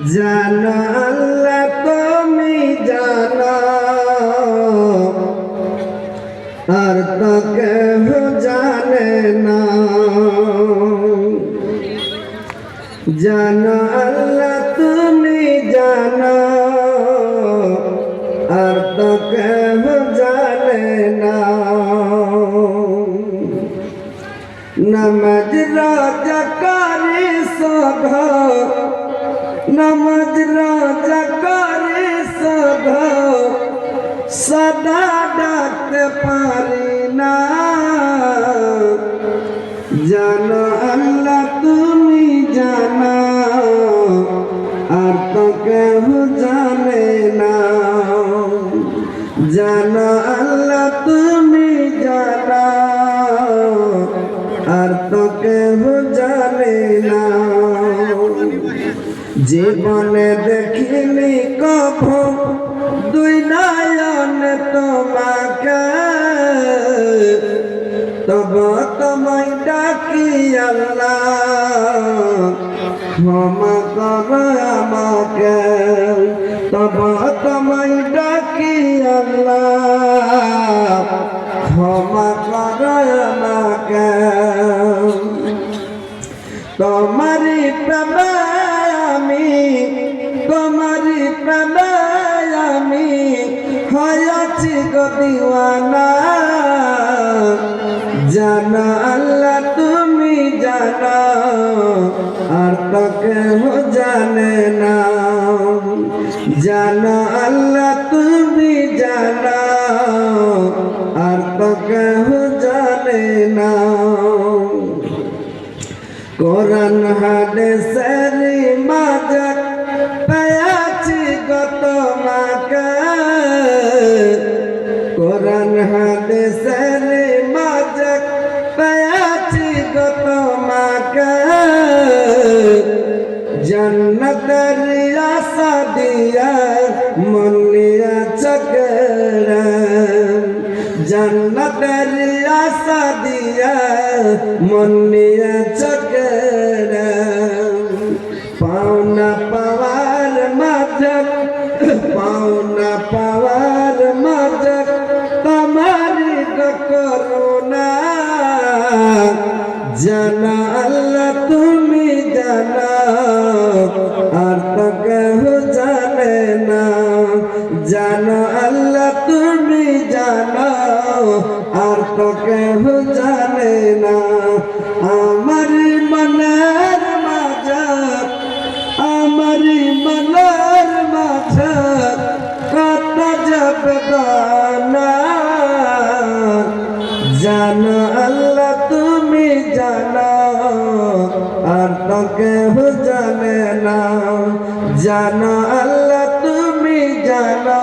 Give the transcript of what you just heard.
জানো আল্লাহ তুমি জানো, আর তো কেহ জানে না। জানো আল্লাহ তুমি জানো, আর তো কেহ জানে না। নামাজ রোজা করে সদ, নামাজ রোজা করে সদ, সদা ডাকতে পারি না। জানো আল্লাহ তুমি জানো, আর তো কেহ জানে না। জানো আল্লাহ তুমি জানো, আর তো কেহ জানে না। জীবনে দেখিনি কভু দুই নয়ন তোমাকে, তবে তোমায় ডাকি আল্লাহ ক্ষমা করো আমাকে। তবে তোমায় ডাকি আল্লাহ ক্ষমা করো আমাকে। তোমারি প্রেমে আমি, তোমারি প্রেমে আমি হয়েছি গো দিওয়ানা। জানো আল্লাহ তুমি জানো, আর তো কেহ জানে না। জানো আল্লাহ তুমি জানো, আর তো কেহ জানে না। কোরআন হাদিসের মাঝে পেয়েছি গো তোমাকে। কোরআন হাদিসের মাঝে পেয়েছি গো তোমাকে। জান্নাতের আশা দিয়া মন নিয়েছে কেড়ে, জান্নাতের আশা দিয়া মন নিয়েছে কেড়ে। পাওনা পাওয়ার মাঝে, পাওনা পাওয়ার মাঝে তোমারি করুণা। জানো আল্লাহ তুমি জানো, আর তো কেহ জানে না। জানো আল্লাহ তুমি জানো, আর তো কেহ জানে না। আমার মনের মাঝে, আমার মনের মাঝে কত বেদনা। জানো আল্লাহ তুমি জানো, আর তো কেহ জানে না। জানো আল্লাহ তুমি জানো,